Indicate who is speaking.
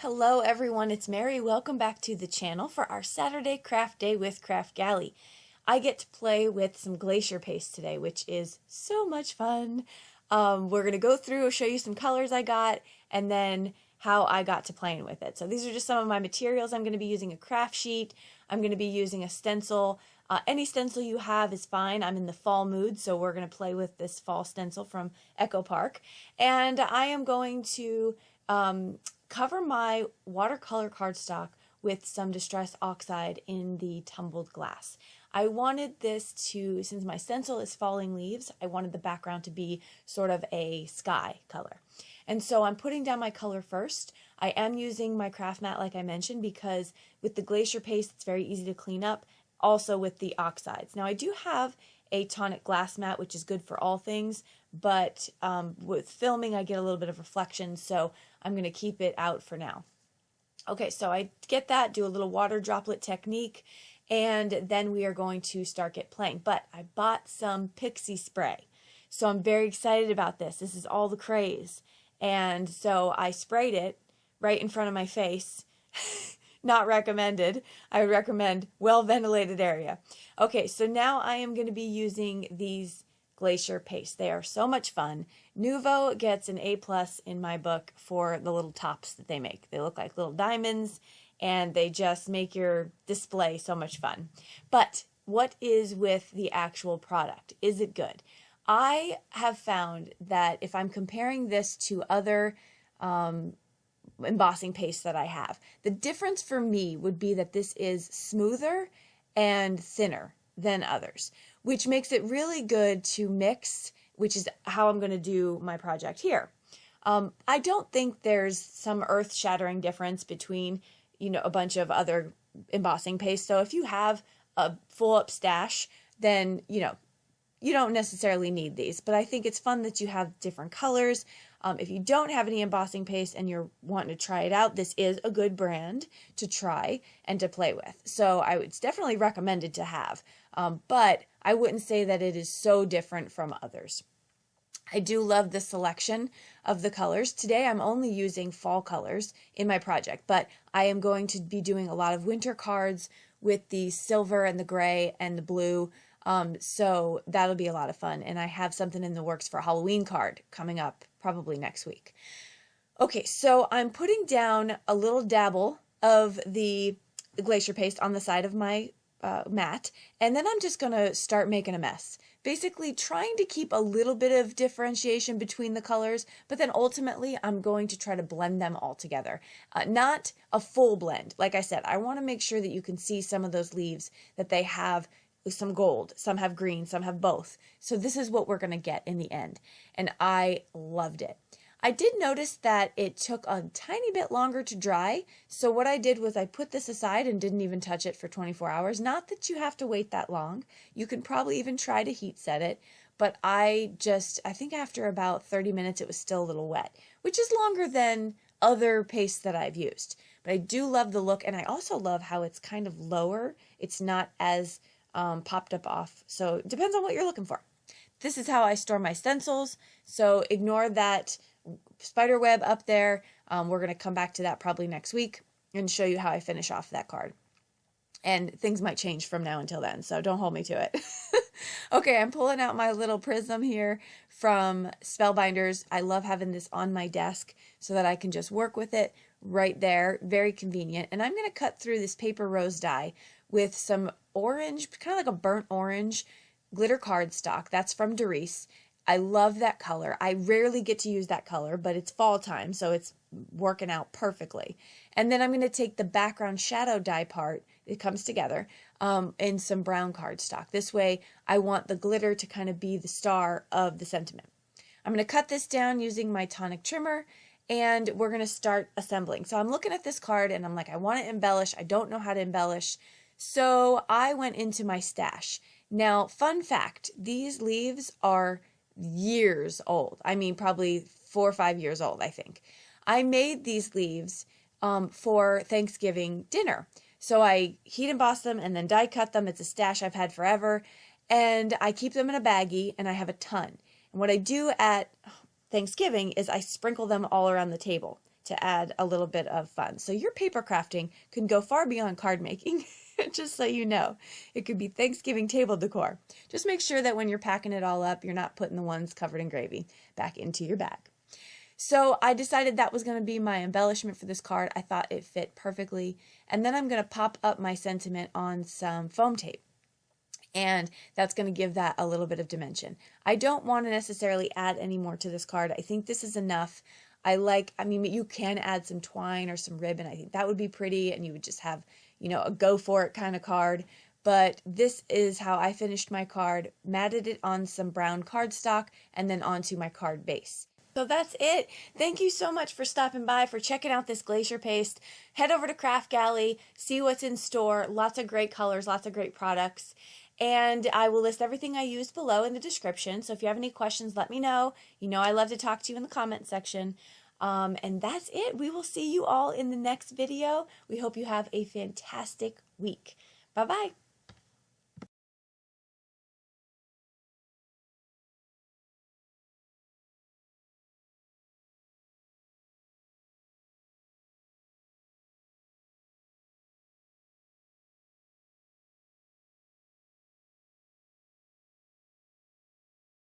Speaker 1: Hello everyone, it's Mary. Welcome back to the channel for our Saturday craft day with Kraftgali. I get to play with some glacier paste today, which is so much fun. We're going to go through, show you some colors I got, and then how I got to playing with it. So these are just some of my materials. I'm going to be using a craft sheet. I'm going to be using a stencil. Any stencil you have is fine. I'm in the fall mood, so we're going to play with this fall stencil from Echo Park. And I am going to cover my watercolor cardstock with some distressed oxide in the tumbled glass. I wanted this to, since my stencil is falling leaves, I wanted the background to be sort of a sky color. And so I'm putting down my color first. I am using my craft mat like I mentioned because with the glacier paste it's very easy to clean up, also with the oxides. Now I do have a tonic glass mat which is good for all things, but with filming I get a little bit of reflection, so I'm going to keep it out for now. Okay, so I get that, do a little water droplet technique, and then we are going to start playing. But I bought some Pixie spray, so I'm very excited about this. This is all the craze. And so I sprayed it right in front of my face. Not recommended. I would recommend well-ventilated area. Okay, so now I am going to be using these glacier paste. They are so much fun. Nuvo gets an A+ in my book for the little tops that they make. They look like little diamonds and they just make your display so much fun. But what is with the actual product? Is it good? I have found that if I'm comparing this to other embossing paste that I have, the difference for me would be that this is smoother and thinner than others, which makes it really good to mix, which is how I'm going to do my project here. I don't think there's some earth-shattering difference between, a bunch of other embossing paste. So if you have a full-up stash, then, you don't necessarily need these. But I think it's fun that you have different colors. If you don't have any embossing paste and you're wanting to try it out, this is a good brand to try and to play with. So it's definitely recommended to have, but I wouldn't say that it is so different from others. I do love the selection of the colors. Today I'm only using fall colors in my project, but I am going to be doing a lot of winter cards with the silver and the gray and the blue. So that'll be a lot of fun. And I have something in the works for a Halloween card coming up probably next week. Okay, so I'm putting down a little dabble of the glacier paste on the side of my mat, and then I'm just going to start making a mess. Basically trying to keep a little bit of differentiation between the colors, but then ultimately I'm going to try to blend them all together. Not a full blend. Like I said, I want to make sure that you can see some of those leaves, that they have some gold, some have green, some have both. So this is what we're going to get in the end. And I loved it. I did notice that it took a tiny bit longer to dry. So what I did was I put this aside and didn't even touch it for 24 hours. Not that you have to wait that long. You can probably even try to heat set it. But I think after about 30 minutes, it was still a little wet, which is longer than other pastes that I've used. But I do love the look. And I also love how it's kind of lower. It's not as popped up off. So it depends on what you're looking for. This is how I store my stencils. So ignore that spider web up there. We're going to come back to that probably next week and show you how I finish off that card. And things might change from now until then, so don't hold me to it. Okay, I'm pulling out my little Prizm here from Spellbinders. I love having this on my desk so that I can just work with it right there. Very convenient. And I'm going to cut through this paper rose die with some orange, kind of like a burnt orange glitter cardstock. That's from Darice. I love that color. I rarely get to use that color, but it's fall time, so it's working out perfectly. And then I'm going to take the background shadow die part, it comes together, in some brown cardstock. This way, I want the glitter to kind of be the star of the sentiment. I'm going to cut this down using my tonic trimmer, and we're going to start assembling. So I'm looking at this card, and I'm like, I want to embellish. I don't know how to embellish. So I went into my stash. Now, fun fact, these leaves are years old. I mean, probably 4 or 5 years old, I think. I made these leaves for Thanksgiving dinner. So I heat embossed them and then die cut them. It's a stash I've had forever. And I keep them in a baggie and I have a ton. And what I do at Thanksgiving is I sprinkle them all around the table to add a little bit of fun. So your paper crafting can go far beyond card making, just so you know. It could be Thanksgiving table decor. Just make sure that when you're packing it all up, you're not putting the ones covered in gravy back into your bag. So I decided that was going to be my embellishment for this card. I thought it fit perfectly. And then I'm going to pop up my sentiment on some foam tape. And that's going to give that a little bit of dimension. I don't want to necessarily add any more to this card. I think this is enough. I mean, you can add some twine or some ribbon. I think that would be pretty, and you would just have, you know, a go for it kind of card. But this is how I finished my card, matted it on some brown cardstock, and then onto my card base. So that's it. Thank you so much for stopping by, for checking out this Glacier paste. Head over to Kraftgali, see what's in store. Lots of great colors, lots of great products. And I will list everything I used below in the description. So if you have any questions, let me know. You know I love to talk to you in the comment section. And that's it. We will see you all in the next video. We hope you have a fantastic week. Bye-bye.